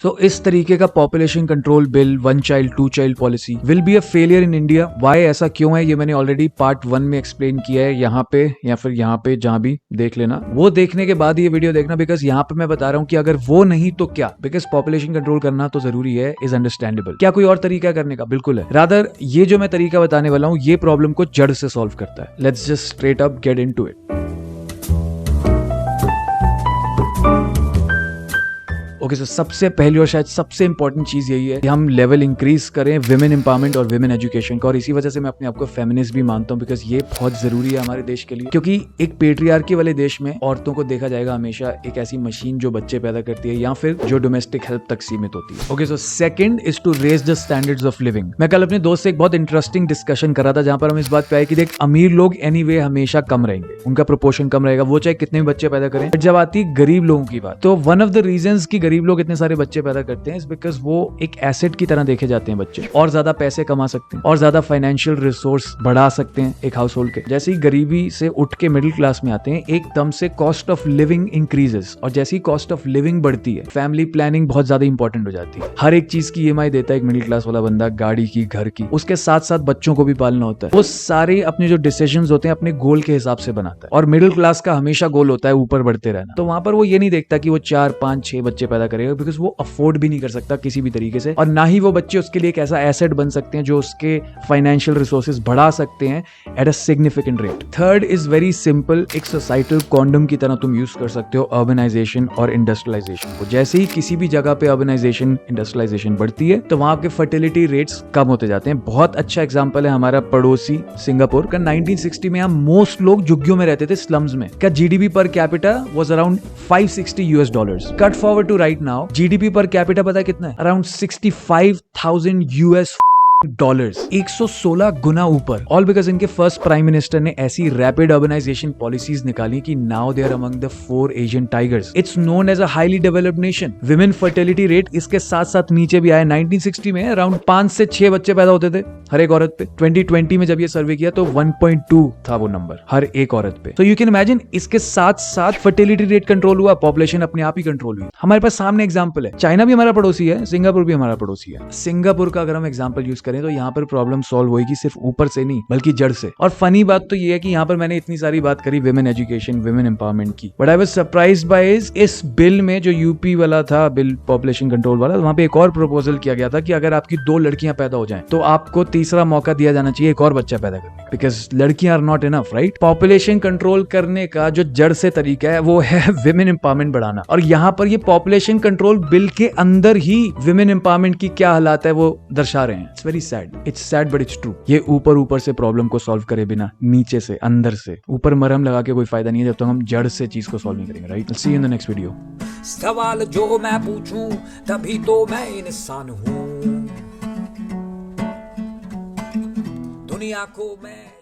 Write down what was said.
तो इस तरीके का population control bill, one child two child policy will be a failure in India. Why ऐसा क्यों है ये मैंने ऑलरेडी पार्ट 1 में एक्सप्लेन किया है, यहाँ पे या फिर यहाँ पे जहां भी देख लेना, वो देखने के बाद ये वीडियो देखना, बिकॉज यहाँ पे मैं बता रहा हूँ कि अगर वो नहीं तो क्या, बिकॉज पॉपुलेशन कंट्रोल करना तो जरूरी है, इज अंडरस्टैंडेबल। क्या कोई और तरीका करने का? बिल्कुल है। रादर ये जो मैं तरीका बताने वाला हूँ ये प्रॉब्लम को जड़ से सॉल्व करता है। Let's just straight up get into it. Okay, सबसे पहली और शायद सबसे इंपॉर्टेंट चीज यही है कि हम लेवल इंक्रीज करें विमेन एम्पावरमेंट और विमेन एजुकेशन का, और इसी वजह से मैं अपने आप को फेमिनिस्ट भी मानता हूं, बिकॉज ये बहुत जरूरी है हमारे देश के लिए। क्योंकि एक पेट्रियार्की वाले देश में औरतों को देखा जाएगा हमेशा एक ऐसी मशीन जो बच्चे पैदा करती है या फिर जो डोमेस्टिक हेल्प तक सीमित होती है। Okay, so second is to raise the standards of living. मैं कल अपने दोस्त से एक बहुत इंटरेस्टिंग डिस्कशन कर रहा था जहां पर हम इस बात पे आए कि देख, अमीर लोग एनीवे हमेशा कम रहेंगे, उनका प्रोपोर्शन कम रहेगा, वो चाहे कितने भी बच्चे पैदा करें। जब आती है गरीब लोगों की बात, तो वन ऑफ द रीजंस कि गरीब लोग इतने सारे बच्चे पैदा करते हैं बिकॉज वो एक एसेट की तरह देखे जाते हैं बच्चे, और ज्यादा पैसे कमा सकते हैं और ज्यादा फाइनेंशियल रिसोर्स बढ़ा सकते हैं एक हाउस होल्ड के। जैसे ही गरीबी से उठ के मिडिल क्लास में आते हैं, एकदम से कॉस्ट ऑफ लिविंग इंक्रीजेस, और जैसी कॉस्ट ऑफ लिविंग बढ़ती है, फैमिली प्लानिंग बहुत ज्यादा इंपॉर्टेंट हो जाती है। हर एक चीज की EMI देता है एक मिडिल क्लास वाला बंदा, गाड़ी की, घर की, उसके साथ साथ बच्चों को भी पालना होता है। वो सारे अपने जो डिसीजंस होते हैं अपने गोल के हिसाब से बनाता है, और मिडिल क्लास का हमेशा गोल होता है ऊपर बढ़ते रहना। तो वहां पर वो ये नहीं देखता कि वो 4, 5, 6 बच्चे पैदा करेगा, बिकॉज वो अफोर्ड भी नहीं कर सकता किसी भी तरीके से, और ना ही वो बच्चे उसके लिए एक ऐसा एसेट बन सकते हैं जो उसके फाइनेंशियल रिसोर्सेज बढ़ा सकते हैं at a significant rate. Third is very simple, एक सोसाइटल कॉन्डम की तरह तुम यूज कर सकते हो अर्बनाइजेशन और इंडस्ट्रियलाइजेशन को। जैसे ही किसी भी जगह पे अर्बनाइजेशन, इंडस्ट्रियलाइजेशन बढ़ती है तो वहां के फर्टिलिटी रेट्स कम होते जाते हैं। बहुत अच्छा एग्जांपल है हमारा पड़ोसी सिंगापुर का। 1960 में यहाँ मोस्ट लोग झुग्गियों में रहते थे, स्लम्स में। का GDP per capita was around $560। Cut forward to right now, GDP per capita पता है कितना है? अराउंड $65,000 116 गुना ऊपर। ऑल बिकॉज इनके फर्स्ट प्राइम मिनिस्टर ने ऐसी रैपिड अर्बनाइजेशन पॉलिसीज निकाली कि now they are among the 4 Asian tigers. It's known as a highly developed nation. Women fertility rate इसके साथ साथ नीचे भी आया। 1960 में अराउंड 5 से 6 बच्चे पैदा होते थे हर एक औरत पे। 2020 में जब ये सर्वे किया तो 1.2 था वो नंबर हर एक औरत पे। तो यू कैन इमेजिन, इसके साथ साथ फर्टिलिटी रेट कंट्रोल हुआ, पॉपुलेशन अपने आप ही कंट्रोल हुई। हमारे पास सामने एग्जाम्पल है, चाइना भी हमारा पड़ोसी है, सिंगापुर भी हमारा पड़ोसी है। सिंगापुर का अगर हम एग्जाम्पल यूज करें तो यहाँ पर प्रॉब्लम सॉल्व होगी सिर्फ ऊपर से नहीं बल्कि जड़ से। और फनी बात तो ये है कि यहाँ पर मैंने इतनी सारी बात करी विमेन एजुकेशन, विमेन एम्पावरमेंट की, but I was surprised bye इस बिल में जो यूपी वाला था बिल, पॉपुलेशन कंट्रोल वाला, वहां पे एक और प्रपोजल किया गया था कि अगर आपकी 2 लड़कियां पैदा हो जाएं तो आपको तीसरा मौका दिया जाना चाहिए एक और बच्चा पैदा करने, बिकॉज लड़कियां are not enough, right. Population control करने का जो जड़ से तरीका है वो है विमेन एम्पावरमेंट बढ़ाना। और यहाँ पर ये पॉपुलेशन कंट्रोल बिल के अंदर ही विमेन एम्पावरमेंट की क्या हालात है वो दर्शा रहे हैं। It's very sad, it's sad but it's true. ये ऊपर से प्रॉब्लम को सॉल्व करे बिना, नीचे से, अंदर से, ऊपर मरहम लगा के कोई फायदा नहीं है जब तक हम जड़ से चीज को सॉल्व नहीं करेंगे, right. See you in the next video. सवाल जो मैं पूछूं तभी तो मैं इंसान हूं, दुनिया को मैं